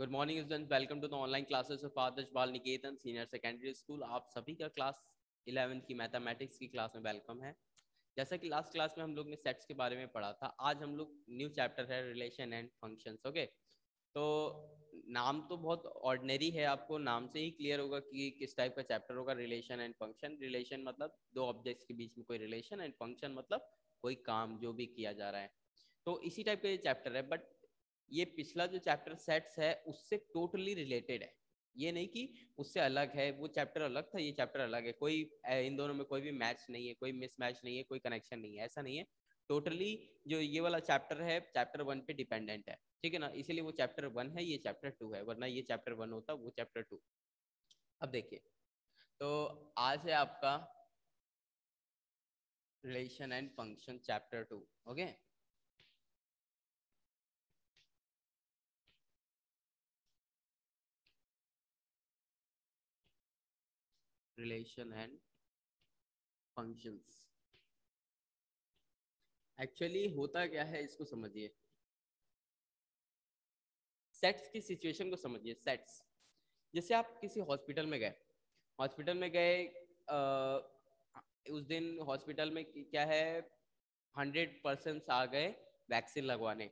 Good morning students, welcome to the online classes of Adarsh Bal Niketan senior secondary school. आप सभी का class 11th की mathematics की क्लास में वेलकम है। जैसा कि लास्ट क्लास में हम लोग ने सेट्स के बारे में पढ़ा था, आज हम लोग न्यू चैप्टर है रिलेशन एंड फंक्शंस। ओके, तो नाम तो बहुत ऑर्डिनरी है, आपको नाम से ही क्लियर होगा कि किस टाइप का चैप्टर होगा। रिलेशन एंड फंक्शन, रिलेशन मतलब दो ऑब्जेक्ट्स के बीच में कोई रिलेशन, एंड फंक्शन मतलब कोई काम जो भी किया जा रहा है। तो इसी टाइप का ये चैप्टर है, बट ये पिछला जो चैप्टर सेट्स है उससे टोटली रिलेटेड है। ये नहीं कि उससे अलग है, वो चैप्टर अलग था, ये चैप्टर अलग है। कोई इन दोनों में कोई भी मैच नहीं है, कोई मिसमैच नहीं है, कोई कनेक्शन नहीं है, ऐसा नहीं है। टोटली जो ये वाला चैप्टर है चैप्टर 1 पे डिपेंडेंट है, ठीक है ना। इसीलिए वो चैप्टर 1 है, ये चैप्टर 2 है, वरना ये चैप्टर 1 होता, वो चैप्टर 2। अब देखिए, तो आज है आपका relation and function chapter 2। Okay, relation and functions. Actually होता क्या है इसको समझिए, सेट्स की सिचुएशन को समझिए। सेट्स, जैसे आप किसी हॉस्पिटल में गए, हॉस्पिटल में गए, उस दिन हॉस्पिटल में क्या है, 100% आ गए वैक्सीन लगवाने,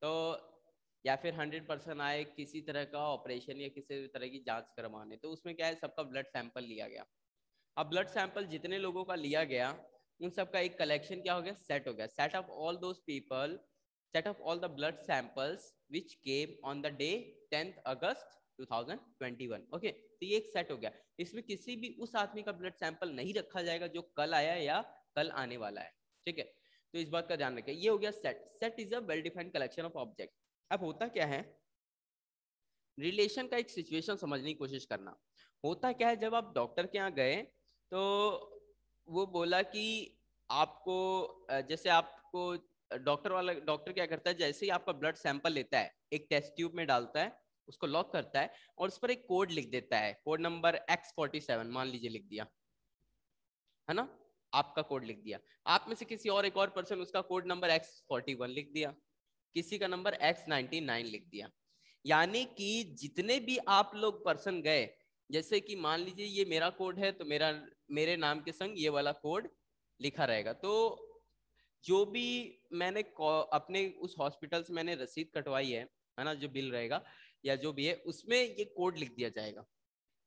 तो या फिर 100% आए किसी तरह का ऑपरेशन या किसी तरह की जांच करवाने, तो उसमें क्या है, सबका ब्लड सैंपल लिया गया। अब ब्लड सैंपल जितने लोगों का लिया गया, उन सबका एक कलेक्शन क्या हो गया, सेट हो गया। Set of all those people, set of all the blood samples which came on the day 10th August 2021। Okay, तो ये एक सेट हो गया। इसमें किसी भी उस आदमी का ब्लड सैंपल नहीं रखा जाएगा जो कल आया या कल आने वाला है, ठीक है। तो इस बात का ध्यान रखें, ये हो गया set. Set is a well defined collection of object. अब होता क्या है, रिलेशन का एक सिचुएशन समझने की कोशिश करना। होता क्या है, जब आप डॉक्टर के यहाँ गए तो वो बोला कि आपको जैसे आपको डॉक्टर क्या करता है, जैसे ही आपका ब्लड सैंपल लेता है, एक टेस्ट ट्यूब में डालता है, उसको लॉक करता है और उस पर एक कोड लिख देता है, कोड नंबर X47 मान लीजिए लिख दिया, है ना। आपका कोड लिख दिया, आप में से किसी और एक और पर्सन उसका कोड नंबर X41 लिख दिया, किसी का नंबर X99 लिख दिया। यानी कि जितने भी आप लोग पर्सन गए, जैसे कि मान लीजिए ये मेरा कोड है, तो मेरे नाम के संग ये वाला कोड लिखा रहेगा। तो जो भी मैंने अपने उस हॉस्पिटल से मैंने रसीद कटवाई है ना, जो बिल रहेगा या जो भी है, उसमें ये कोड लिख दिया जाएगा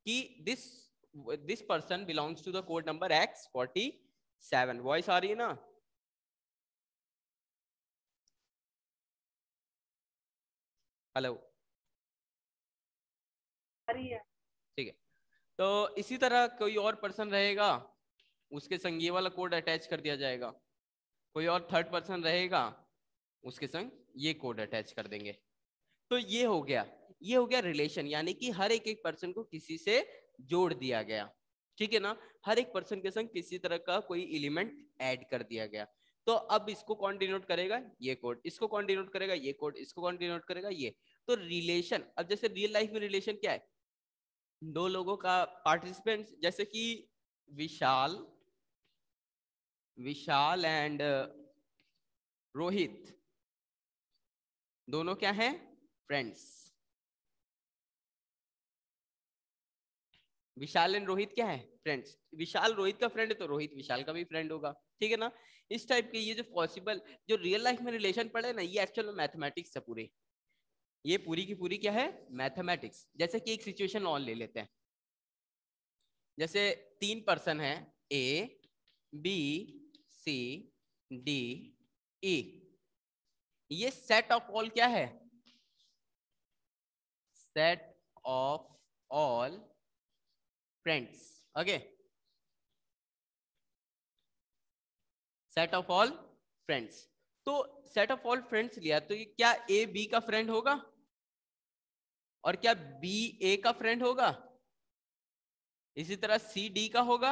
कि this person belongs to the code number X47। Voice आ रही है ना? हेलो, ठीक है। तो इसी तरह कोई और पर्सन रहेगा, उसके संग ये वाला कोड अटैच कर दिया जाएगा। कोई और थर्ड पर्सन रहेगा, उसके संग ये कोड अटैच कर देंगे। तो ये हो गया रिलेशन, यानी कि हर एक एक पर्सन को किसी से जोड़ दिया गया, ठीक है ना। हर एक पर्सन के संग किसी तरह का कोई एलिमेंट ऐड कर दिया गया। तो अब इसको कौन डिनोट करेगा, ये कोड। इसको कौन डिनोट करेगा, ये कोड। इसको कौन डिनोट करेगा, ये। तो रिलेशन, अब जैसे रियल लाइफ में रिलेशन क्या है, दो लोगों का पार्टिसिपेंट, जैसे कि विशाल विशाल एंड रोहित, दोनों क्या हैं, फ्रेंड्स। विशाल एंड रोहित क्या है, फ्रेंड्स। विशाल रोहित का फ्रेंड है तो रोहित विशाल का भी फ्रेंड होगा, ठीक है ना। इस टाइप के ये जो पॉसिबल जो रियल लाइफ में रिलेशन पड़े ना, ये एक्चुअल में मैथमेटिक्स है पूरे। ये पूरी की पूरी क्या है, मैथमेटिक्स। जैसे कि एक सिचुएशन और ले लेते हैं, जैसे 3 पर्सन है, A B C D E. ये सेट ऑफ ऑल क्या है, set of all friends. Okay, set of all friends. तो सेट ऑफ ऑल फ्रेंड्स लिया, तो ये क्या ए बी का फ्रेंड होगा, और क्या बी ए का फ्रेंड होगा, इसी तरह सी डी का होगा,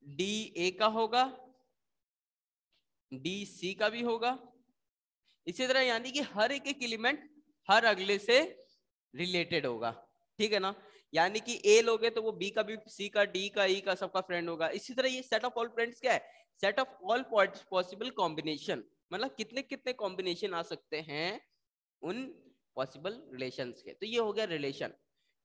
डी ए का होगा, डी सी का भी होगा, इसी तरह। यानी कि हर एक एक एलिमेंट हर अगले से रिलेटेड होगा, ठीक है ना। यानी कि ए लोगे तो वो बी का भी, सी का, डी का, ई का, सबका फ्रेंड होगा। इसी तरह ये सेट ऑफ ऑल फ्रेंड्स क्या है, set of all possible combination, मतलब कितने कितने कॉम्बिनेशन आ सकते हैं उन पॉसिबल रिलेशंस के। तो ये हो गया रिलेशन,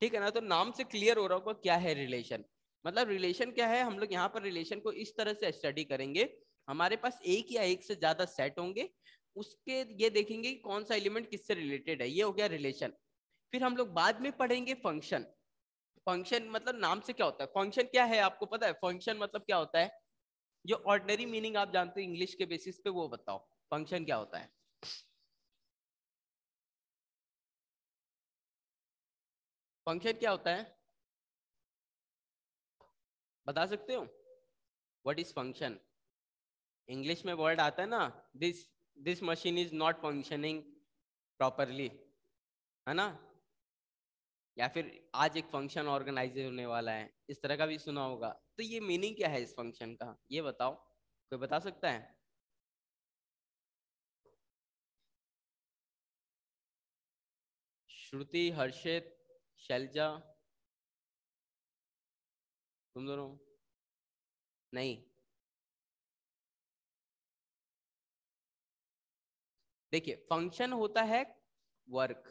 ठीक है ना। तो नाम से क्लियर हो रहा होगा क्या है रिलेशन। मतलब रिलेशन क्या है, हम लोग यहाँ पर रिलेशन को इस तरह से स्टडी करेंगे, हमारे पास एक या एक से ज्यादा सेट होंगे, उसके ये देखेंगे कि कौन सा एलिमेंट किससे रिलेटेड है, ये हो गया रिलेशन। फिर हम लोग बाद में पढ़ेंगे फंक्शन। फंक्शन मतलब नाम से क्या होता है, फंक्शन क्या है आपको पता है, फंक्शन मतलब क्या होता है, जो ऑर्डिनरी मीनिंग आप जानते हो इंग्लिश के बेसिस पे वो बताओ, फंक्शन क्या होता है। फंक्शन क्या होता है, बता सकते हो, व्हाट इज फंक्शन। इंग्लिश में वर्ड आता है ना, this this machine is not functioning properly, है ना। या फिर आज एक फंक्शन ऑर्गेनाइज होने वाला है, इस तरह का भी सुना होगा। तो ये मीनिंग क्या है इस फंक्शन का, ये बताओ, कोई बता सकता है। श्रुति, हर्षित, शैलजा, तुम दोनों नहीं। देखिए फंक्शन होता है वर्क,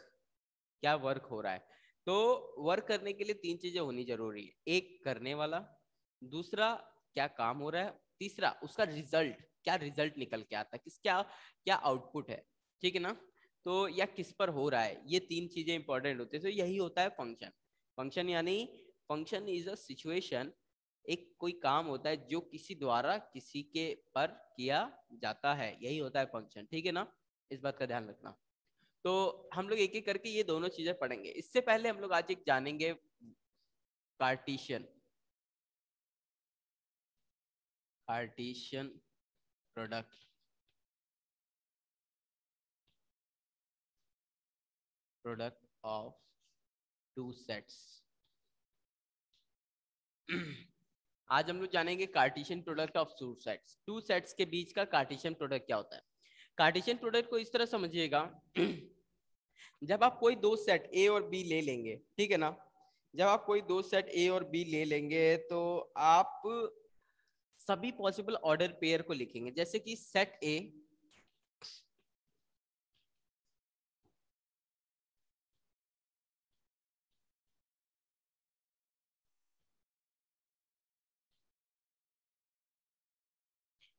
क्या वर्क हो रहा है। तो वर्क करने के लिए तीन चीजें होनी जरूरी है, एक करने वाला, दूसरा क्या काम हो रहा है, तीसरा उसका रिजल्ट, क्या रिजल्ट निकल के आता है, किस क्या क्या आउटपुट है, ठीक है ना। तो या किस पर हो रहा है, ये तीन चीजें इंपॉर्टेंट होती है, तो यही होता है फंक्शन। फंक्शन यानी फंक्शन इज अ सिचुएशन, एक कोई काम होता है जो किसी द्वारा किसी के पर किया जाता है, यही होता है फंक्शन, ठीक है ना। इस बात का ध्यान रखना। तो हम लोग एक एक करके ये दोनों चीजें पढ़ेंगे। इससे पहले हम लोग आज एक जानेंगे Cartesian, Cartesian product, product of two sets. आज हम लोग जानेंगे Cartesian product of two sets. Two sets के बीच का कार्टिशियन प्रोडक्ट क्या होता है। कार्टिशियन प्रोडक्ट को इस तरह समझिएगा, जब आप कोई दो सेट ए और बी ले लेंगे, ठीक है ना, जब आप कोई दो सेट ए और बी ले लेंगे तो आप सभी पॉसिबल ऑर्डर पेयर को लिखेंगे, जैसे कि set A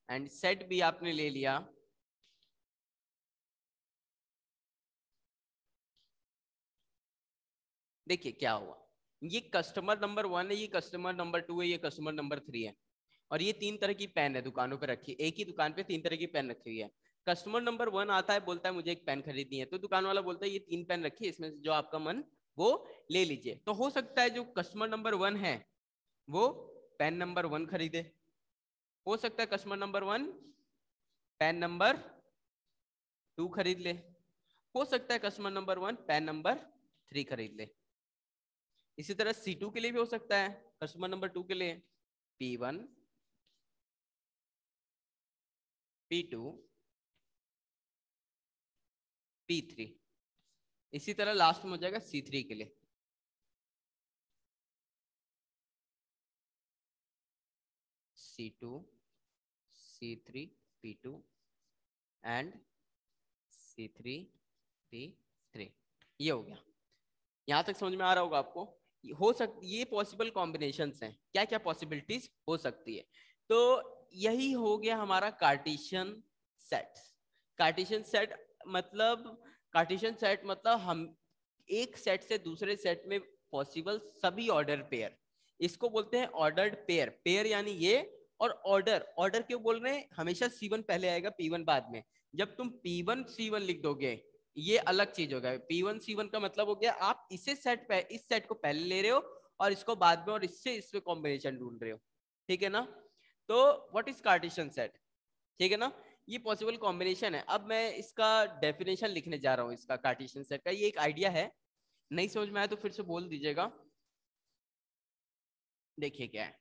and set B आपने ले लिया, देखिए क्या हुआ, ये कस्टमर नंबर 1 है, ये कस्टमर नंबर 2 है, ये कस्टमर नंबर 3 है, और ये तीन तरह की पेन है दुकानों पे रखी, एक ही दुकान पे तीन तरह की पेन रखी हुई है। कस्टमर नंबर 1 आता है, बोलता है मुझे एक पेन खरीदनी है, तो दुकान वाला बोलता है ये तीन पेन रखी है, इसमें से जो आपका मन वो ले लीजिए। तो हो सकता है जो कस्टमर नंबर 1 है वो पेन नंबर 1 खरीदे, हो सकता है कस्टमर नंबर 1 पेन नंबर 2 खरीद ले, हो सकता है कस्टमर नंबर 1 पेन नंबर 3 खरीद ले। इसी तरह C2 के लिए भी हो सकता है, कस्टमर नंबर 2 के लिए P1, P2, P3। इसी तरह लास्ट में हो जाएगा C3 के लिए, C2, C3, P2 and C3, P3। ये हो गया, यहां तक समझ में आ रहा होगा आपको। हो सकती ये पॉसिबल कॉम्बिनेशंस हैं, क्या क्या पॉसिबिलिटीज हो सकती है। तो यही हो गया हमारा कार्टेशियन सेट। कार्टेशियन सेट मतलब, कार्टेशियन सेट मतलब हम एक सेट से दूसरे सेट में पॉसिबल सभी ऑर्डर पेयर, इसको बोलते हैं ऑर्डर्ड पेयर। पेयर यानी ये, और ऑर्डर, ऑर्डर क्यों बोल रहे हैं, हमेशा C1 पहले आएगा P1 बाद में। जब तुम P1 C1 लिख दोगे ये अलग चीज हो गया, P1 C1 का मतलब हो गया आप इसे सेट पे इस सेट को पहले ले रहे हो और इसको बाद में, और इससे इसमें कॉम्बिनेशन ढूंढ रहे हो, ठीक है ना। तो व्हाट इज कार्टेशियन सेट, ठीक है ना, ये पॉसिबल कॉम्बिनेशन है। अब मैं इसका डेफिनेशन लिखने जा रहा हूँ, इसका कार्टेशियन सेट का, ये एक आइडिया है, नहीं समझ में आया तो फिर से बोल दीजिएगा। देखिए क्या है,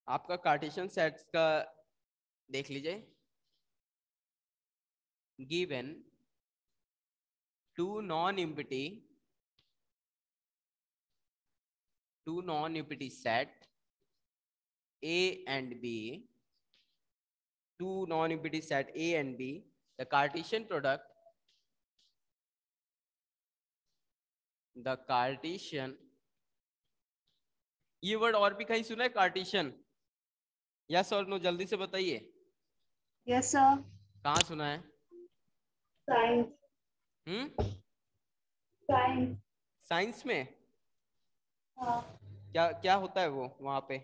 आपका कार्टेशियन सेट का देख लीजिए, given two non empty, two non empty set A and B, two non-empty set A and B the Cartesian product, the Cartesian, ये वर्ड और भी कहीं सुना है कार्टेशियन? यस और नो, जल्दी से बताइए। Yes sir. कहाँ सुना है? साइंस। साइंस। साइंस में? हाँ। क्या क्या होता है वो वहां पे?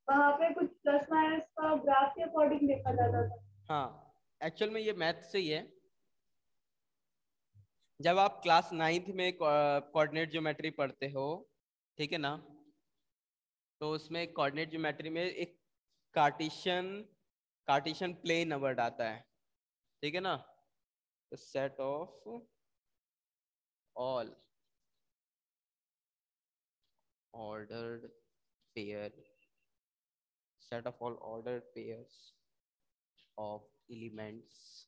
वहाँ पे कुछ प्लस माइनस का ग्राफ के अकॉर्डिंग देखा जाता था। हाँ, एक्चुअल में ये मैथ से ही है। जब आप क्लास 9th में कोऑर्डिनेट ज्योमेट्री पढ़ते हो, ठीक है ना, तो उसमें कोऑर्डिनेट ज्योमेट्री में एक कार्टेशियन कार्टेशियन प्लेन वर्ड आता है, ठीक है ना। Set of all ordered pair, set of all ordered pairs of elements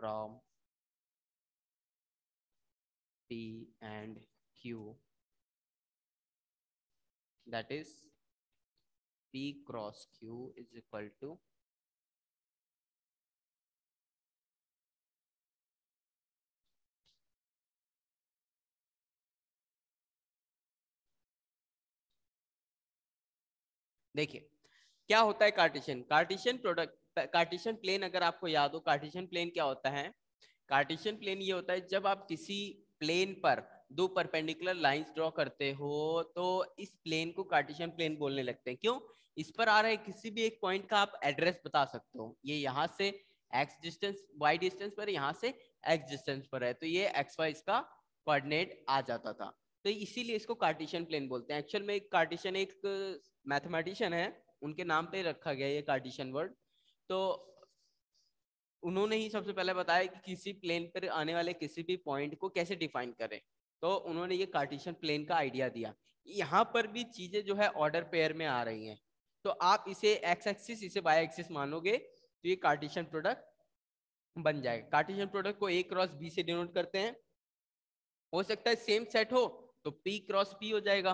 from P and Q, that is P cross Q is equal to देखिए क्या होता है Cartesian. Cartesian product, Cartesian plane अगर आपको याद हो, कार्टेशियन प्लेन क्या होता है? कार्टेशियन प्लेन ये होता है जब आप किसी प्लेन पर दो परपेंडिकुलर लाइंस ड्रॉ करते हो तो इस प्लेन को कार्टेशियन प्लेन बोलने लगते हैं। क्यों? इस पर आ रहे किसी भी एक पॉइंट का आप एड्रेस बता सकते हो। ये यहाँ से x डिस्टेंस, y डिस्टेंस पर, यहाँ से x डिस्टेंस पर है, तो ये xy इसका कोऑर्डिनेट आ जाता था। तो इसीलिए इसको कार्टेशियन प्लेन बोलते हैं। एक्चुअल में कार्टेशियन एक मैथमेटिशियन है, उनके नाम पे रखा गया ये कार्टेशियन वर्ड। तो उन्होंने ही सबसे पहले बताया कि किसी प्लेन पर आने वाले किसी भी पॉइंट को कैसे डिफाइन करें, तो उन्होंने ये कार्टेशियन प्लेन का आइडिया दिया। यहाँ पर भी चीजें जो है ऑर्डर पेयर में आ रही हैं, तो आप इसे एक्स एक्सिस, इसे वाई एक्सिस मानोगे तो ये कार्टेशियन प्रोडक्ट बन जाएगा। कार्टेशियन प्रोडक्ट को ए क्रॉस बी से डिनोट करते हैं। हो सकता है सेम सेट हो तो पी क्रॉस पी हो जाएगा,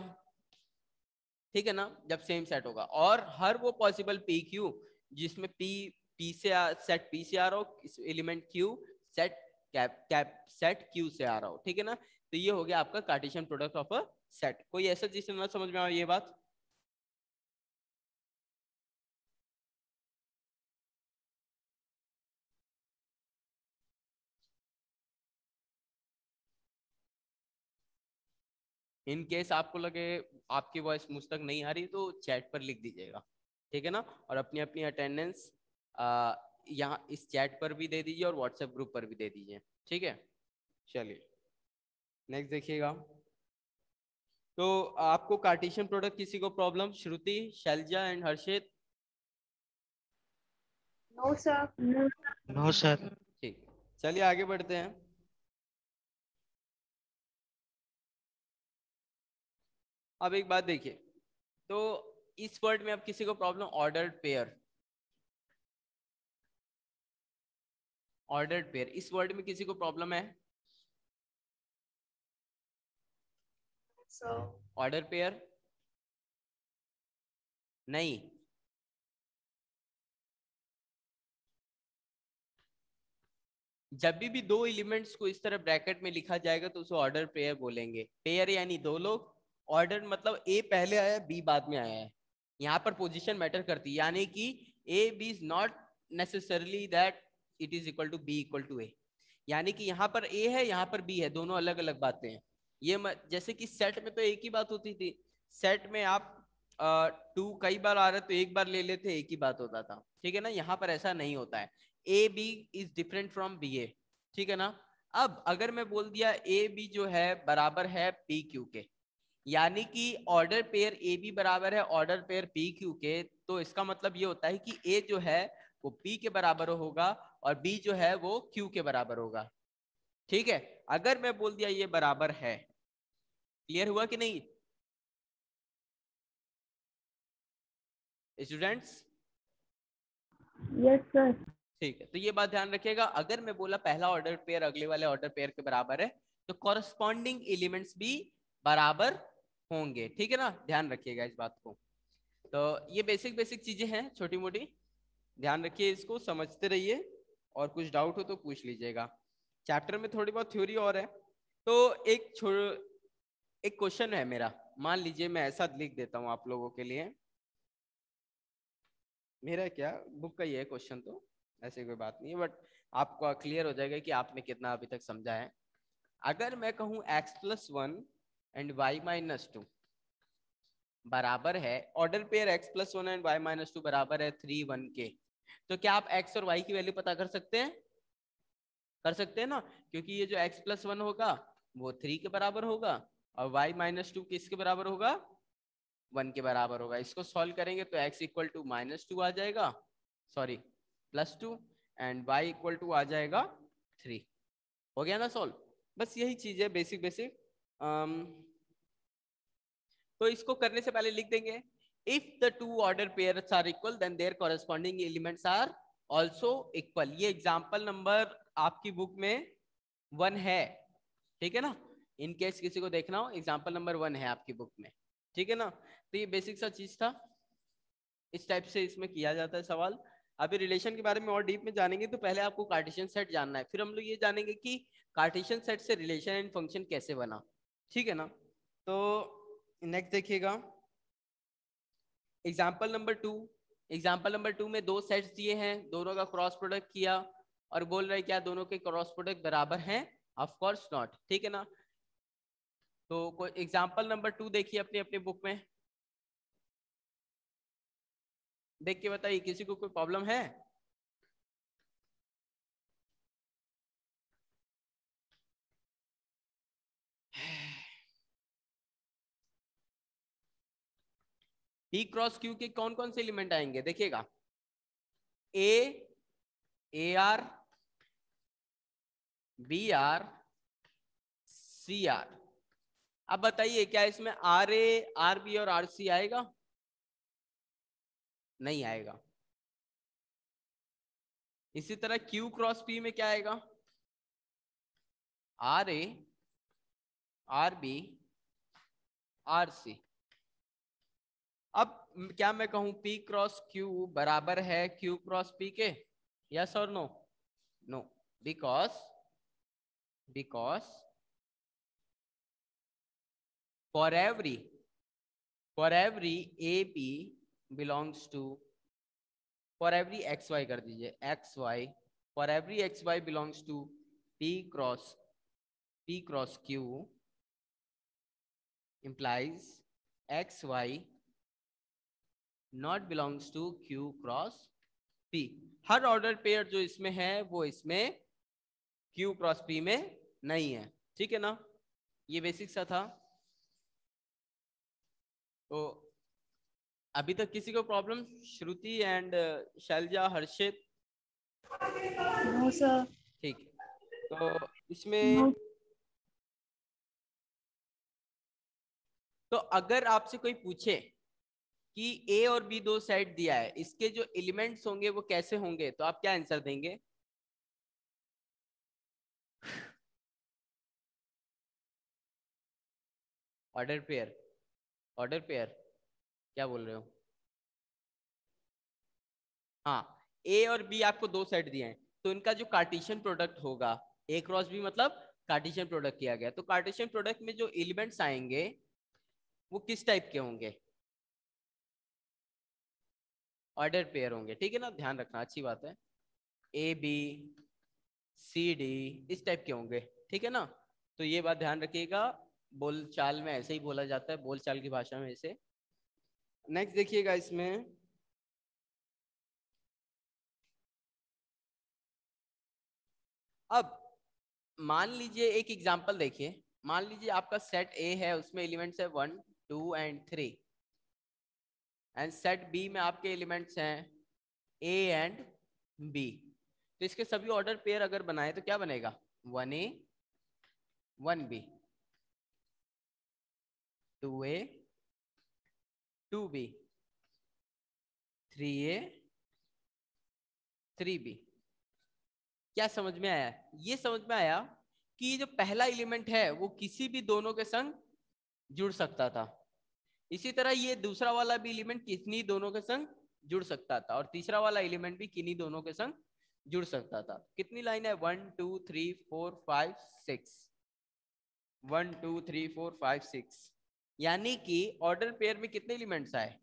ठीक है ना, जब सेम सेट होगा। और हर वो पॉसिबल पी क्यू जिसमें पी से सेट पी से आ रहा हो, element Q set cap set Q से आ रहा हो, ठीक है ना। तो ये हो गया आपका Cartesian product of a set. कोई ऐसा जिससे ना समझ में आए ये बात? इन केस आपको लगे आपकी वॉइस मुझ तक नहीं आ रही तो चैट पर लिख दीजिएगा, ठीक है ना। और अपनी अपनी अटेंडेंस यहाँ इस चैट पर भी दे दीजिए और व्हाट्सएप ग्रुप पर भी दे दीजिए, ठीक है। चलिए नेक्स्ट देखिएगा। तो आपको कार्टेशियन प्रोडक्ट किसी को problem? Shruti, Selja and Harshit? No sir. No sir. ठीक, चलिए आगे बढ़ते हैं। अब एक बात देखिए, तो इस वर्ड में अब किसी को problem? Ordered pair, ordered pair, इस वर्ड में किसी को प्रॉब्लम है? ऑर्डर पेयर नहीं, जब भी दो एलिमेंट्स को इस तरह ब्रैकेट में लिखा जाएगा तो उसे ऑर्डर पेयर बोलेंगे। पेयर यानी दो लोग, ऑर्डर मतलब ए पहले आया बी बाद में आया है। यहाँ पर पोजीशन मैटर करती है, यानी कि A B is not necessarily that it is equal to B equal to A. यानी कि यहाँ पर ए है, यहाँ पर बी है, दोनों अलग अलग बातें हैं। ये जैसे कि सेट में तो एक ही बात होती थी। सेट में आप टू कई बार आ रहे तो एक बार ले लेते, एक ही बात होता था, ठीक है ना। यहाँ पर ऐसा नहीं होता है। A B is different from B A, ठीक है ना। अब अगर मैं बोल दिया ए बी जो है बराबर है पी क्यू के, यानी कि ऑर्डर पेयर ए बी बराबर है ऑर्डर पेयर पी क्यू के, तो इसका मतलब ये होता है कि ए जो है वो पी के बराबर होगा और बी जो है वो क्यू के बराबर होगा, ठीक है। अगर मैं बोल दिया ये बराबर है, क्लियर हुआ कि नहीं स्टूडेंट्स? Yes sir. ठीक है, तो ये बात ध्यान रखिएगा। अगर मैं बोला पहला ऑर्डर पेयर अगले वाले ऑर्डर पेयर के बराबर है तो कॉरस्पॉन्डिंग एलिमेंट्स भी बराबर होंगे, ठीक है ना, ध्यान रखिएगा इस बात को। तो ये बेसिक बेसिक चीजें हैं, छोटी मोटी, ध्यान रखिए, इसको समझते रहिए, और कुछ डाउट हो तो पूछ लीजिएगा। चैप्टर में थोड़ी बहुत थ्योरी और है। तो एक क्वेश्चन है मेरा, मान लीजिए मैं ऐसा लिख देता हूं आप लोगों के लिए, मेरा क्या बुक का ही है क्वेश्चन, तो ऐसे कोई बात नहीं है, बट आपको क्लियर हो जाएगा कि आपने कितना अभी तक समझा है। अगर मैं कहूं x+1 एंड y-2 बराबर है, order pair x+1 and y-2 बराबर है 3 1 के, तो क्या आप x और y की वैल्यू पता कर सकते हैं? कर सकते हैं ना, क्योंकि ये जो x+1 होगा वो 3 के बराबर होगा, और y-2 किसके बराबर होगा? 1 के बराबर होगा। इसको सॉल्व करेंगे तो x इक्वल टू -2 आ जाएगा, sorry +2, and y equal to आ जाएगा 3। हो गया ना सॉल्व? बस यही चीज है, बेसिक बेसिक। तो इसको करने से पहले लिख देंगे, if the two order pairs are equal then their corresponding elements are also equal. ये एग्जाम्पल नंबर आपकी बुक में 1 है, ठीक है ना, इन केस किसी को देखना हो, एग्जाम्पल नंबर 1 है आपकी बुक में, ठीक है ना। तो ये बेसिक सा चीज था, इस टाइप से इसमें किया जाता है सवाल। अभी रिलेशन के बारे में और डीप में जानेंगे, तो पहले आपको कार्टेशियन सेट जानना है, फिर हम लोग ये जानेंगे कि कार्टेशियन सेट से रिलेशन एंड फंक्शन कैसे बना, ठीक है ना। तो नेक्स्ट देखिएगा, एग्जाम्पल नंबर 2। एग्जाम्पल नंबर 2 में दो सेट्स दिए हैं, दोनों का क्रॉस प्रोडक्ट किया, और बोल रहे क्या दोनों के क्रॉस प्रोडक्ट बराबर हैं? ऑफ कोर्स नॉट, ठीक है ना। तो कोई एग्जाम्पल नंबर 2 देखिए अपनी अपनी बुक में, देख के बताइए किसी को कोई प्रॉब्लम है? P क्रॉस Q के कौन कौन से एलिमेंट आएंगे देखिएगा, AR, BR, CR। अब बताइए क्या इसमें RA, RB और RC आएगा? नहीं आएगा। इसी तरह Q क्रॉस P में क्या आएगा? RA, RB, RC। अब क्या मैं कहूं P क्रॉस Q बराबर है Q क्रॉस P के? यस और no? No, because for every AB belongs to, for every XY कर दीजिए, XY, for every XY belongs to P cross Q implies XY not belongs to Q cross P। Her order pair जो इसमें है वो इसमें Q cross P में नहीं है, ठीक है ना। ये बेसिक सा था। तो अभी तक किसी को problem? Shruti and Shailaja, Harshit? No sir. ठीक है, तो इसमें तो अगर आपसे कोई पूछे कि A और B दो सेट दिया है, इसके जो एलिमेंट्स होंगे वो कैसे होंगे, तो आप क्या आंसर देंगे? ऑर्डर पेयर क्या बोल रहे हो? हाँ, A और B आपको दो सेट दिए हैं, तो इनका जो कार्टेशियन प्रोडक्ट होगा, A क्रॉस B मतलब कार्टेशियन प्रोडक्ट किया गया, तो कार्टेशियन प्रोडक्ट में जो एलिमेंट्स आएंगे वो किस टाइप के होंगे? ऑर्डर पेयर होंगे, ठीक है ना, ध्यान रखना, अच्छी बात है। ABCD इस टाइप के होंगे, ठीक है ना। तो ये बात ध्यान रखिएगा, बोलचाल में ऐसे ही बोला जाता है, बोलचाल की भाषा में ऐसे। नेक्स्ट देखिएगा इसमें, अब मान लीजिए एक एग्जांपल देखिए, मान लीजिए आपका सेट A है, उसमें एलिमेंट्स है 1 2 एंड 3, एंड सेट B में आपके एलिमेंट्स हैं A एंड B। तो इसके सभी ऑर्डर पेयर अगर बनाए तो क्या बनेगा? 1A 1B, 2A 2B, 3A 3B। क्या समझ में आया? ये समझ में आया कि जो पहला एलिमेंट है वो किसी भी दोनों के संग जुड़ सकता था, इसी तरह ये दूसरा वाला भी एलिमेंट किन्हीं दोनों के संग जुड़ सकता था और तीसरा वाला एलिमेंट भी किन्हीं दोनों के संग जुड़ सकता था। कितनी लाइन है? 1 2 3 4 5 6, 1 2 3 4 5 6, यानी कि ऑर्डर पेयर में कितने एलिमेंट्स आए?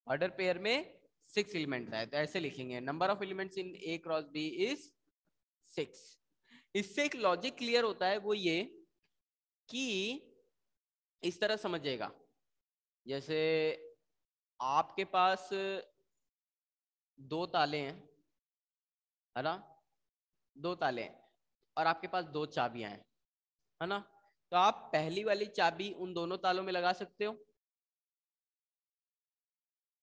ऑर्डर पेयर में 6 एलिमेंट्स आए। तो ऐसे लिखेंगे number of elements in A cross B is 6। इससे एक लॉजिक क्लियर होता है, वो ये कि इस तरह समझिएगा, जैसे आपके पास 2 ताले हैं, है ना, 2 ताले हैं और आपके पास 2 चाबियां हैं, है ना। तो आप पहली वाली चाबी उन दोनों तालों में लगा सकते हो,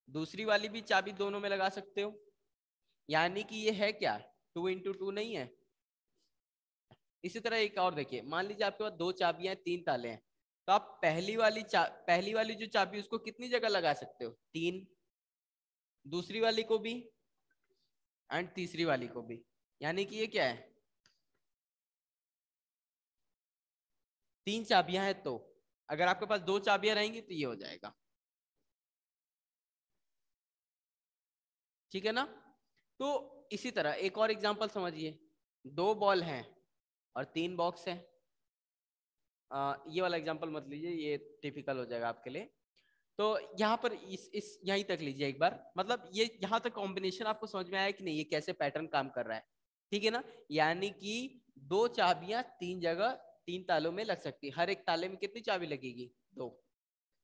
दूसरी वाली भी चाबी दोनों में लगा सकते हो, यानी कि ये है क्या, 2 into 2 नहीं है। इसी तरह एक और देखिए, मान लीजिए आपके पास 2 चाबियां, 3 ताले हैं, तो आप पहली वाली जो चाबी उसको कितनी जगह लगा सकते हो? 3, दूसरी वाली को भी एंड तीसरी वाली को भी, यानी कि ये क्या है, 3 चाबियां हैं। तो अगर आपके पास 2 चाबियां रहेंगी तो ये हो जाएगा, ठीक है ना। तो इसी तरह एक और एग्जांपल समझिए, 2 बॉल हैं और 3 बॉक्स हैं। ये वाला एग्जांपल मत लीजिए, ये टिपिकल हो जाएगा आपके लिए। तो यहाँ पर इस यहीं तक लीजिए एक बार, मतलब ये यहाँ तक कॉम्बिनेशन आपको समझ में आया कि नहीं, ये कैसे पैटर्न काम कर रहा है, ठीक है ना। यानी कि 2 चाबियां 3 जगह 3 तालों में लग सकती है, हर एक ताले में कितनी चाबी लगेगी? 2।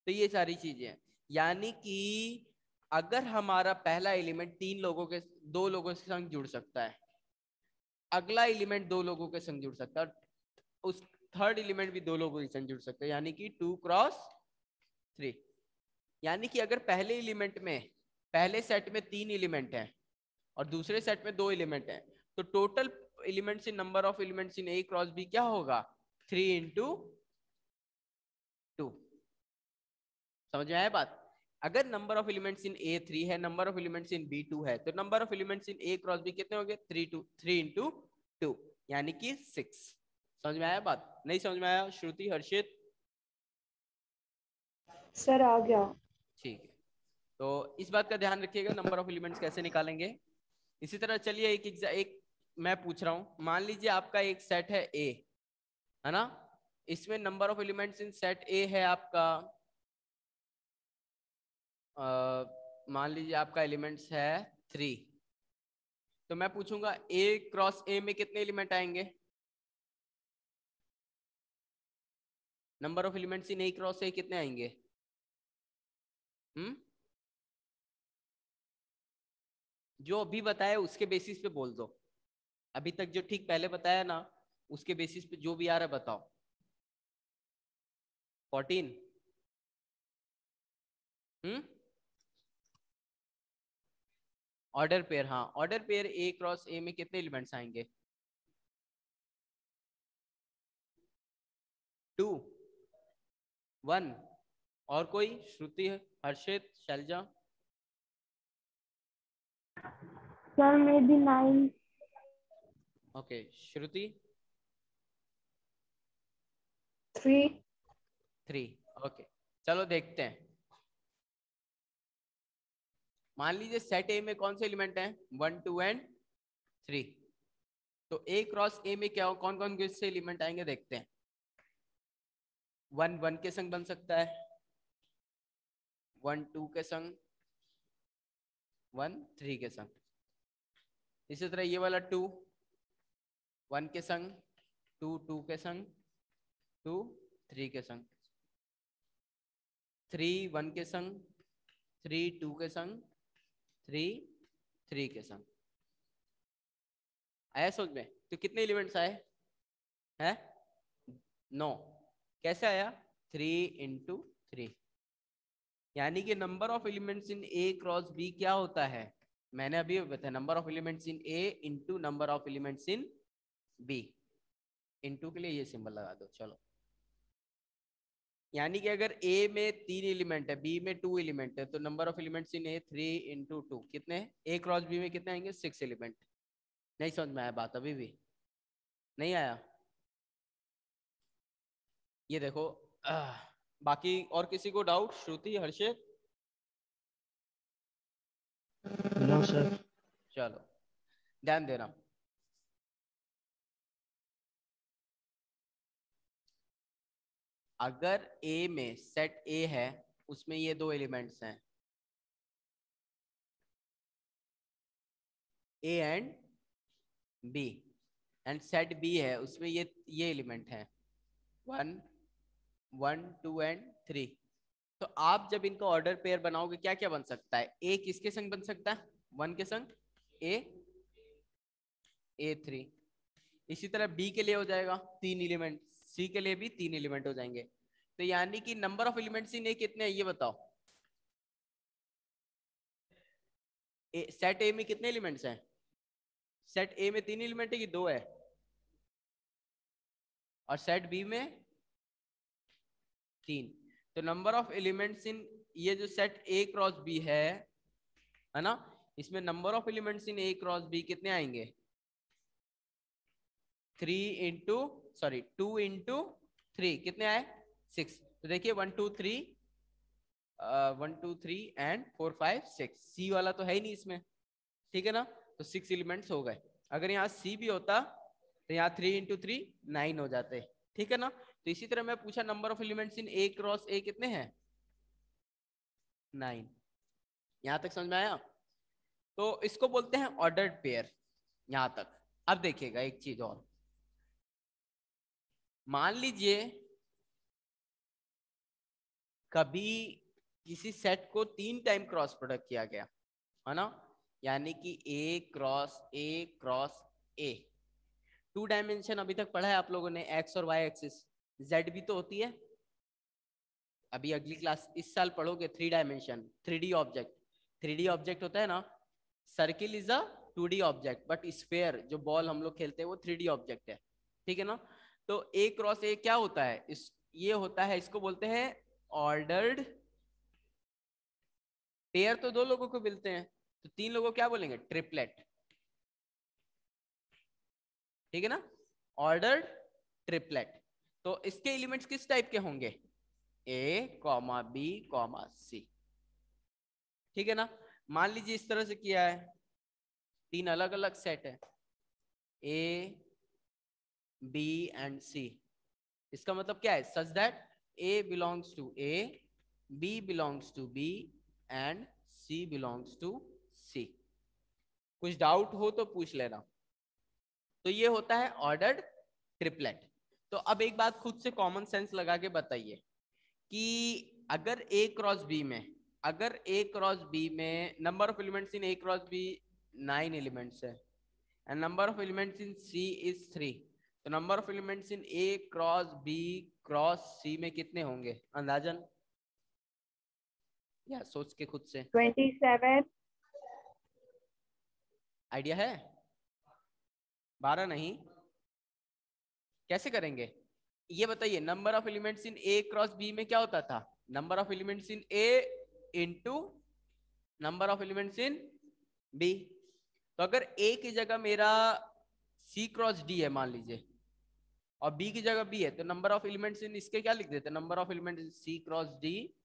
तो ये सारी चीजें हैं, यानी कि अगर हमारा पहला एलिमेंट 2 लोगों के संग जुड़ सकता है, अगला एलिमेंट 2 लोगों के संग जुड़ सकता है, उस थर्ड एलिमेंट भी 2 लोगों के संग जुड़ सकता है, यानी कि 2 क्रॉस 3। यानी कि अगर पहले एलिमेंट में, पहले सेट में 3 एलिमेंट हैं और दूसरे सेट में 2 एलिमेंट हैं, तो total elements in number of elements in A cross B क्या होगा? 3 into 2। समझ में आया बात? अगर number of elements in A 3 है, number of elements in B 2 है, तो number of elements in A cross B कितने होंगे? 3 into 2, यानी कि 6। समझ में आया बात? नहीं समझ में आया? श्रुति, हर्षित? सर आ गया। ठीक है, तो इस बात का ध्यान रखिएगा, नंबर ऑफ एलिमेंट्स कैसे निकालेंगे। इसी तरह चलिए एक मैं पूछ रहा हूं, मान लीजिए आपका एक सेट है ए, है ना, इसमें number of elements in set ए है आपका, मान लीजिए आपका एलिमेंट्स है 3। तो मैं पूछूंगा ए क्रॉस ए में कितने एलिमेंट आएंगे? Number of elements in A cross ए कितने आएंगे? जो अभी बताया उसके बेसिस पे बोल दो, अभी तक जो ठीक पहले बताया ना उसके बेसिस पे जो भी आ रहा है बताओ। 14। ऑर्डर पेयर, हाँ, order pair A cross A में कितने एलिमेंट्स आएंगे? 2, 1। और कोई? Shruti, Harshit, Shailja? Sir may be 9। Okay, Shruti? 3। Okay, चलो देखते हैं। मान लीजिए सेट ए में कौन से एलिमेंट हैं? 1 2 एंड 3। तो ए क्रॉस ए में क्या, कौन कौन से एलिमेंट आएंगे देखते हैं। 1 1 के संग बन सकता है, 1 2 के संग, 1 3 के संग। इसी तरह ये वाला 2 1 के संग, 2 2 के संग, 2 3 के संग, 3 1 के संग, 3 2 के संग, 3 3 के संग। आया समझ में? तो कितने एलिमेंट्स आए हैं? 9। कैसे आया? 3 into 3। यानी कि number of elements in A cross B क्या होता है? मैंने अभी बताया, number of elements in A into number of elements in B. Into के लिए ये सिंबल लगा दो, चलो। यानी कि अगर ए में 3 एलिमेंट है, बी में 2 एलिमेंट है, तो number of elements in A 3 into 2 कितने? ए क्रॉस बी में कितने आएंगे? 6 एलिमेंट। नहीं समझ में आया बात? अभी भी नहीं आया? ये देखो बाकी और किसी को doubt? Shruti, Harshit? No sir. चलो ध्यान देना। अगर ए में सेट ए है, उसमें ये दो एलिमेंट्स हैं, A and B, and set B है, उसमें ये एलिमेंट है 1 1 2 एंड 3। तो आप जब इनका ऑर्डर पेयर बनाओगे क्या क्या बन सकता है? ए किसके संग बन सकता है? 1 के संग ए A3। इसी तरह बी के लिए हो जाएगा 3 एलिमेंट, सी के लिए भी 3 एलिमेंट हो जाएंगे। तो यानी कि नंबर ऑफ एलिमेंट्स इन ए कितने हैं ये बताओ? सेट ए में कितने एलिमेंट्स हैं? सेट ए में 3 एलिमेंट है कि 2 है? और सेट बी में 3। तो नंबर ऑफ एलिमेंट्स इन ये जो सेट ए क्रॉस बी है ना, इसमें number of elements in A cross B कितने आएंगे? 2 इंटू 3 कितने आए? 6। तो देखिए 1 2 3 1 2 3 एंड 4 5 6। सी वाला तो है ही नहीं इसमें, ठीक है ना? तो 6 एलिमेंट्स हो गए। अगर यहाँ सी भी होता तो यहाँ 3 इंटू 3 9 हो जाते, ठीक है ना? तो इसी तरह मैं पूछा number of elements in A cross ए कितने हैं? 9। यहाँ तक समझ में आया? तो इसको बोलते हैं ऑर्डर्ड पेयर। यहाँ तक। अब देखिएगा एक चीज और, मान लीजिए कभी किसी सेट को 3 टाइम क्रॉस प्रोडक्ट किया गया है ना, यानी कि ए क्रॉस ए। 2 डायमेंशन अभी तक पढ़ा है आप लोगों ने, एक्स और वाई एक्सिस। जेड भी तो होती है। अभी अगली क्लास इस साल पढ़ोगे 3 dimension 3D object. 3D object होता है ना, circle is a 2D object, but sphere जो बॉल हम लोग खेलते हैं वो 3D ऑब्जेक्ट है, ठीक है ना? तो ए क्रॉस ए क्या होता है? ये होता है, इसको बोलते हैं ऑर्डर्ड पेयर। तो 2 लोगों को मिलते हैं, तो 3 लोगों को क्या बोलेंगे? ट्रिपलेट, ठीक है ना? Ordered triplet. तो इसके एलिमेंट्स किस टाइप के होंगे? ए कॉमा बी कॉमा सी, ठीक है ना? मान लीजिए इस तरह से किया है, 3 अलग अलग सेट है, ए बी एंड सी। इसका मतलब क्या है? Such that A belongs to A, B belongs to B and C belongs to C. कुछ डाउट हो तो पूछ लेना। तो ये होता है ऑर्डर्ड ट्रिपलेट। तो अब एक बात खुद से कॉमन सेंस लगा के बताइए कि अगर ए क्रॉस बी में number of elements in A cross B 9 elements है, and number of elements in C is 3, तो number of elements in A cross B cross C में कितने होंगे अंदाजन? या सोच के खुद से 27। आइडिया है? 12 नहीं, कैसे करेंगे ये बताइए? Number of elements in A cross B में क्या होता था? Number of elements in A into number of elements in B. तो अगर ए की जगह मेरा सी क्रॉस डी है मान लीजिए, और बी की जगह बी है, तो नंबर ऑफ एलिमेंट्स इन इसके क्या लिख देते? Number of elements in C cross D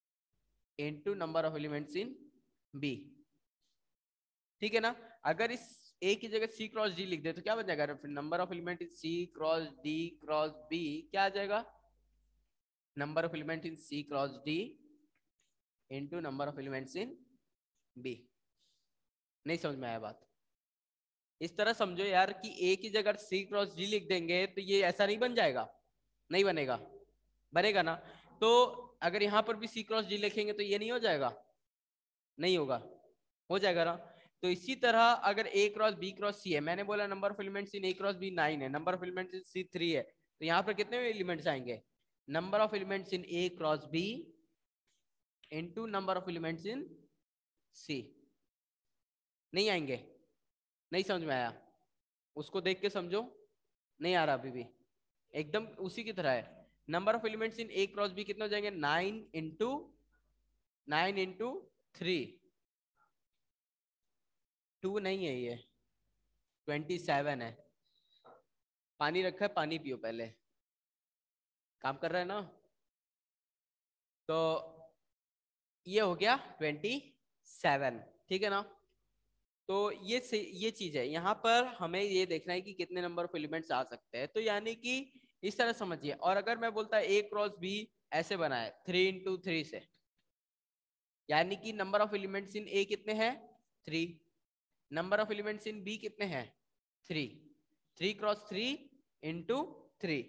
into number of elements in B, ठीक है ना? अगर इस ए की जगह सी क्रॉस डी लिख दे तो क्या बन जाएगा? फिर number of element in C cross D cross B क्या आ जाएगा? Number of element in C cross D into number of elements in B. नहीं समझ में आया बात? इस तरह समझो यार कि ए की जगह सी क्रॉस डी लिख देंगे तो ये ऐसा नहीं बन जाएगा? नहीं बनेगा? बनेगा ना? तो अगर यहाँ पर भी सी क्रॉस डी लिखेंगे तो ये नहीं हो जाएगा? नहीं होगा? हो जाएगा ना? तो इसी तरह अगर A cross B cross C है, मैंने बोला number of elements in A cross B 9 है, number of elements in C 3 है, तो यहाँ पर कितने एलिमेंट्स आएंगे? Number of elements in A cross B into number of elements in C. नहीं आएंगे? नहीं समझ में आया? उसको देख के समझो, नहीं आ रहा अभी भी? एकदम उसी की तरह है। Number of elements in A cross B कितने हो जाएंगे? 9 इंटू 3, 2 नहीं है ये, 27 है। पानी रखा है, पानी पियो पहले। काम कर रहा है ना? तो ये हो गया 27, ठीक है ना? तो ये चीज है, यहाँ पर हमें ये देखना है कि कितने नंबर ऑफ एलिमेंट्स आ सकते हैं। तो यानी कि इस तरह समझिए। और अगर मैं बोलता है A क्रॉस B ऐसे बना है 3 into 3 से, यानी कि number of elements in A कितने हैं? 3। Number of elements in B कितने हैं? 3। 3 क्रॉस 3 into 3।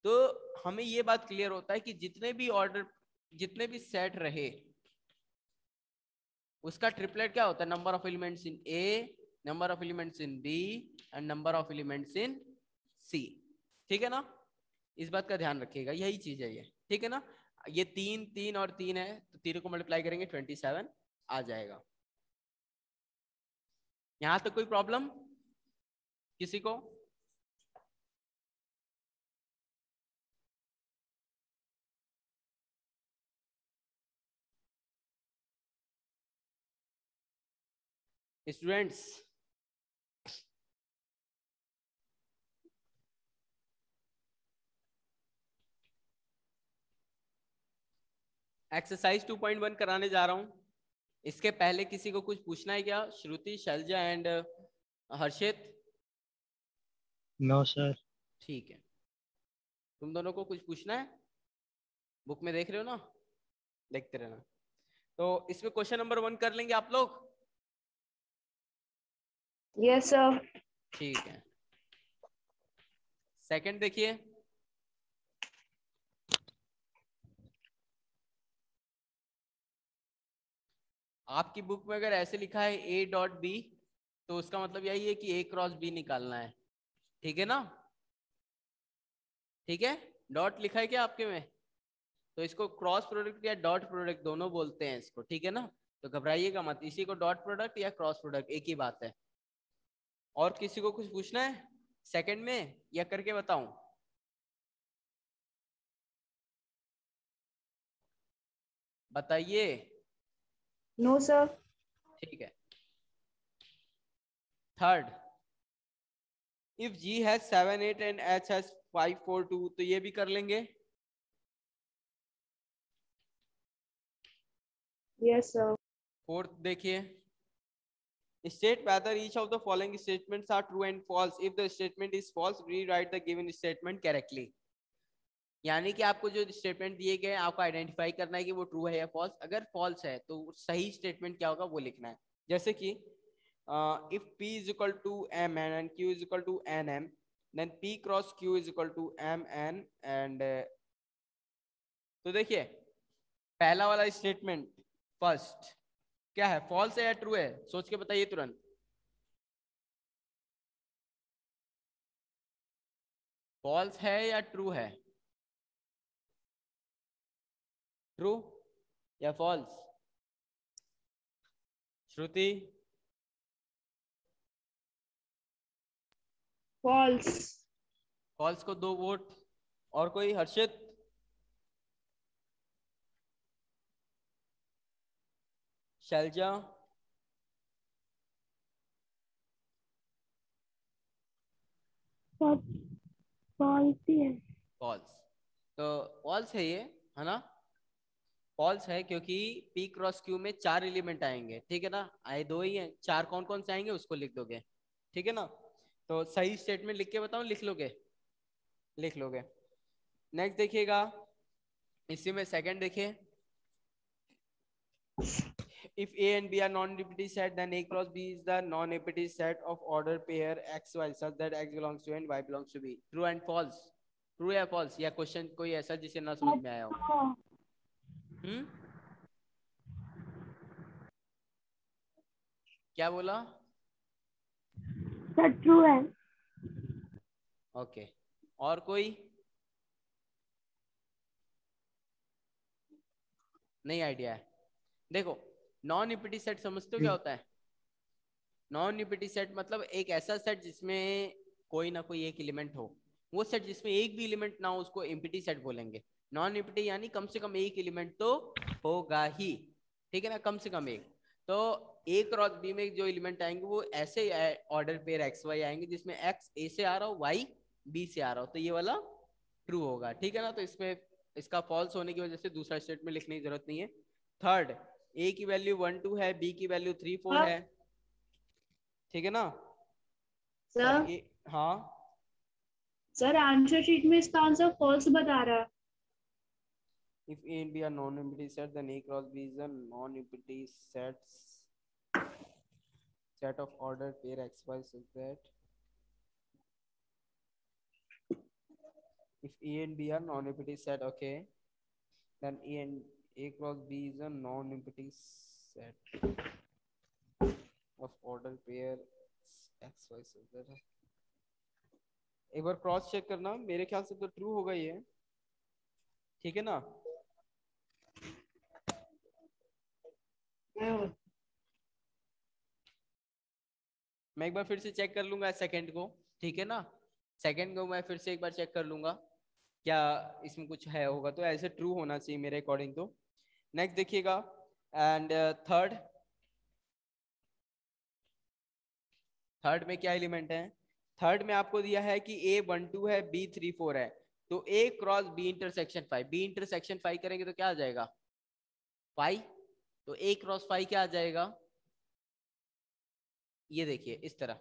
तो हमें ये बात क्लियर होता है कि जितने भी सेट रहे उसका ट्रिपलेट क्या होता है? Number of elements in A, number of elements in B and number of elements in C. ठीक है ना? इस बात का ध्यान रखिएगा, यही चीज है ये। ठीक है ना? ये 3 3 और 3 है, तो तीनों को मल्टीप्लाई करेंगे 27 आ जाएगा। यहां तक कोई प्रॉब्लम किसी को? स्टूडेंट्स, एक्सरसाइज 2.1 कराने जा रहा हूं। इसके पहले किसी को कुछ पूछना है क्या? Shruti, Selja and Harshit? No sir. ठीक है, तुम दोनों को कुछ पूछना है? बुक में देख रहे हो ना, देखते रहना। तो इसमें क्वेश्चन नंबर 1 कर लेंगे आप लोग? Yes sir. ठीक है। सेकंड देखिए, आपकी बुक में अगर ऐसे लिखा है A डॉट बी, तो उसका मतलब यही है कि A क्रॉस बी निकालना है। ठीक है ना? ठीक है, डॉट लिखा है क्या आपके में? तो इसको क्रॉस प्रोडक्ट या डॉट प्रोडक्ट दोनों बोलते हैं इसको। ठीक है ना? तो घबराइएगा मत, इसी को डॉट प्रोडक्ट या क्रॉस प्रोडक्ट एक ही बात है। और किसी को कुछ पूछना है सेकंड में या करके बताऊं? बताइए। No sir. ठीक है। Third, if G has 7 8 and H has 5 4 2, तो ये भी कर लेंगे। Yes sir. फोर्थ देखिए, state whether each of the following statements are true and false. If the statement is false, rewrite the given statement correctly. यानी कि आपको जो स्टेटमेंट दिए गए आपको आइडेंटिफाई करना है कि वो ट्रू है या फॉल्स। अगर फॉल्स है तो सही स्टेटमेंट क्या होगा वो लिखना है। जैसे कि if P is equal to Mn and Q is equal to Nm, then P cross Q is equal to Mn and तो देखिए पहला वाला स्टेटमेंट फर्स्ट क्या है, फॉल्स है या ट्रू है? सोच के बताइए तुरंत। फॉल्स है या ट्रू है? ट्रू या फॉल्स? श्रुति? फॉल्स। फॉल्स को 2 वोट। और कोई? हर्षित? शैलजा? फॉल्स ही है। फॉल्स। तो फॉल्स है ये, है ना? फॉल्स है क्योंकि P क्रॉस Q में 4 एलिमेंट आएंगे। ठीक है ना? आए 2 ही हैं, 4 कौन कौन से आएंगे उसको लिख दोगे। ठीक है ना? तो सही स्टेटमेंट लिख के बताओ, लिख लोगे? लिख लोगे। नेक्स्ट देखिएगा, इसी में सेकंड देखिए, if A and B are non-empty set, then A cross B is the non-empty set of order pair x y such that x belongs to A and y belongs to B. True and false? True या false? या question कोई ऐसा जिसे ना समझ में आया हो? क्या बोला? सर ट्रू है। ओके। और कोई? नहीं आइडिया है? देखो, नॉन इम्पिटी सेट समझते हो क्या होता है? नॉन इम्पिटी सेट मतलब एक ऐसा सेट जिसमें कोई ना कोई एक एलिमेंट हो। वो सेट जिसमें एक भी एलिमेंट ना हो उसको इम्पिटी सेट बोलेंगे। नॉन इम्पिटी यानी कम से कम एक एलिमेंट तो होगा ही। ठीक है ना? कम से कम एक। तो ए क्रॉस बी में जो एलिमेंट आएंगे वो ऐसे ऑर्डर पेयर एक्स वाई आएंगे जिसमें एक्स ए से आ रहा हो, वाई बी से आ रहा हो। तो ये वाला ट्रू होगा, ठीक है ना। तो इसमें इसका फॉल्स होने की वजह से दूसरा स्टेटमेंट लिखने की जरूरत नहीं है। थर्ड, ए की वैल्यू 1 2 है, बी की वैल्यू 3 4 है, ठीक है ना। और सर ए, हाँ सर आंसर शीट में इसका आंसर फॉल्स बता रहा है। if A and B are non-empty set, then A cross B is a non-empty set of ordered pair x y such that if A and B are non-empty set, okay, then A cross B is a non-empty set of ordered pair x y such that, एक बार cross check करना, मेरे ख्याल से तो true होगा ये, ठीक है ना। मैं एक बार फिर से चेक कर लूंगा सेकंड को, ठीक है ना। सेकंड को मैं फिर से एक बार चेक कर लूंगा क्या इसमें कुछ है होगा, तो ऐसे ट्रू होना चाहिए मेरे अकॉर्डिंग तो। नेक्स्ट देखिएगा, एंड थर्ड में क्या एलिमेंट है। थर्ड में आपको दिया है कि A 1 2 है, B 3 4 है, तो A cross B intersection 5, B intersection 5 करेंगे तो क्या आ जाएगा 5, तो A क्रॉस 5 क्या आ जाएगा, ये देखिए इस तरह।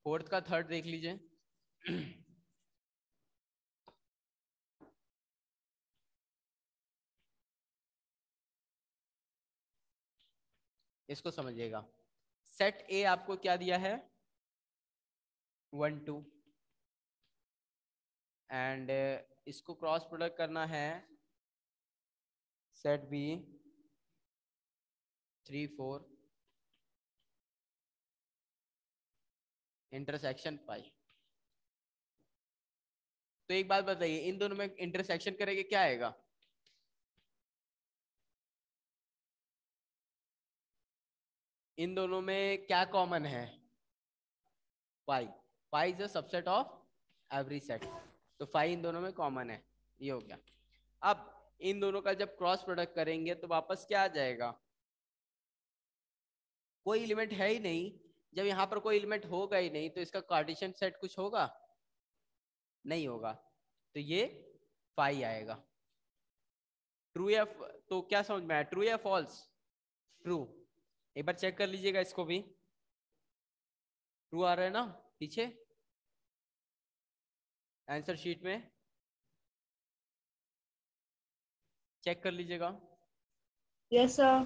फोर्थ का थर्ड देख लीजिए इसको समझिएगा। सेट ए आपको क्या दिया है 1 2, एंड इसको क्रॉस प्रोडक्ट करना है सेट बी 3 4 इंटरसेक्शन 5। तो एक बात बताइए, इन दोनों में इंटरसेक्शन करेंगे क्या आएगा, इन दोनों में क्या कॉमन है pi, pi is a subset of every set, तो 5 इन दोनों में कॉमन है, ये हो गया। अब इन दोनों का जब क्रॉस प्रोडक्ट करेंगे तो वापस क्या आ जाएगा, कोई एलिमेंट है ही नहीं। जब यहाँ पर कोई एलिमेंट होगा ही नहीं तो इसका कार्टेशियन सेट कुछ होगा नहीं होगा, तो ये 5 आएगा। ट्रू या, तो क्या समझ में आया, ट्रू या फॉल्स, ट्रू। एक बार चेक कर लीजिएगा इसको भी, ट्रू आ रहा है ना पीछे आंसर शीट में, चेक कर लीजिएगा। Yes sir.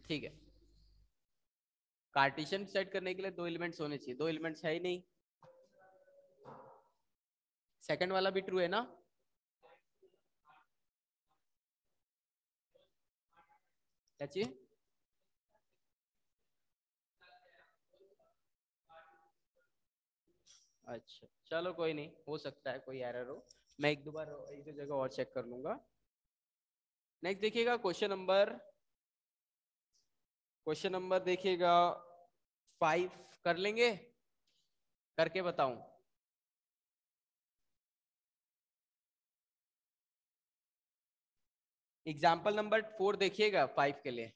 ठीक है। कार्टेशियन सेट करने के लिए 2 एलिमेंट्स होने चाहिए, 2 एलिमेंट्स है ही नहीं। सेकंड वाला भी ट्रू है ना, क्या चाहिए, अच्छा चलो कोई नहीं, हो सकता है कोई एरर हो, मैं एक दो बार एक दो जगह और चेक कर लूंगा। नेक्स्ट देखिएगा क्वेश्चन नंबर देखिएगा 5 कर लेंगे, करके बताऊं। एग्जाम्पल नंबर 4 देखिएगा 5 के लिए,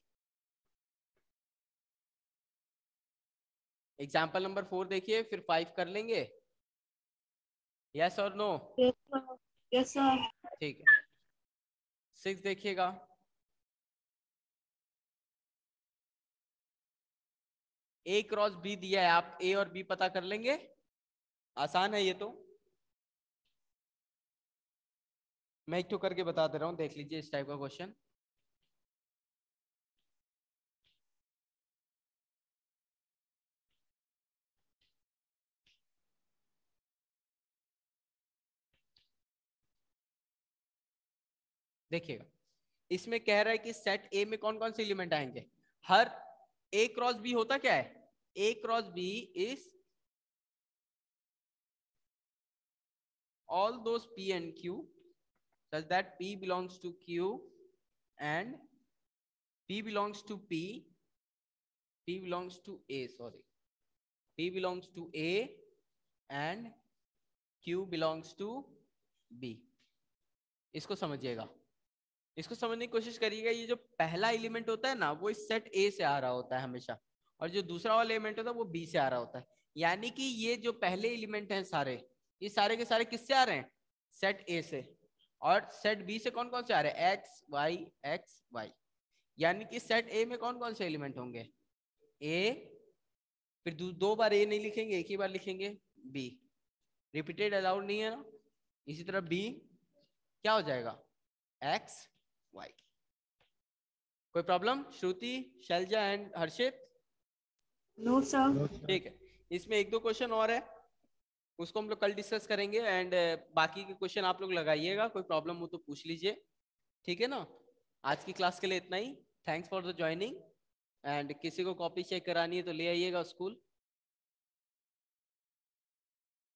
एग्जाम्पल नंबर 4 देखिए, फिर 5 कर लेंगे, यस और नो। Yes sir. ठीक है। 6 देखिएगा, ए क्रॉस बी दिया है, आप ए और बी पता कर लेंगे, आसान है ये तो, मैं एक तो करके बता दे रहा हूं, देख लीजिए इस टाइप का क्वेश्चन। देखिएगा, इसमें कह रहा है कि सेट ए में कौन कौन से एलिमेंट आएंगे, हर ए क्रॉस बी होता क्या है, A cross B is all those P and Q such that P belongs to Q and P belongs to P, P belongs to A, sorry, P belongs to A and Q belongs to B। इसको समझिएगा, इसको समझने की कोशिश करिएगा। ये जो पहला एलिमेंट होता है ना वो इस सेट ए से आ रहा होता है हमेशा, और जो दूसरा वाला एलिमेंट होता है वो बी से आ रहा होता है। यानी कि ये जो पहले एलिमेंट हैं सारे ये सारे के सारे किससे आ रहे हैं? सेट ए से। और सेट बी से कौन कौन से आ रहे हैं? X y. यानी कि सेट ए में कौन कौन से एलिमेंट होंगे? ए, फिर दो बार ए नहीं लिखेंगे, एक ही बार लिखेंगे बी। रिपीटेड अलाउड नहीं है ना। इसी तरह बी क्या हो जाएगा? X Y. कोई problem? Shruti, Selja and Harshit? No sir. No sir. ठीक है, इसमें एक दो क्वेश्चन और है, उसको हम लोग कल डिस्कस करेंगे। एंड बाकी के क्वेश्चन आप लोग लगाइएगा, कोई प्रॉब्लम हो तो पूछ लीजिए, ठीक है ना। आज की क्लास के लिए इतना ही। Thanks for the joining. And किसी को कॉपी चेक करानी है तो ले आइएगा स्कूल।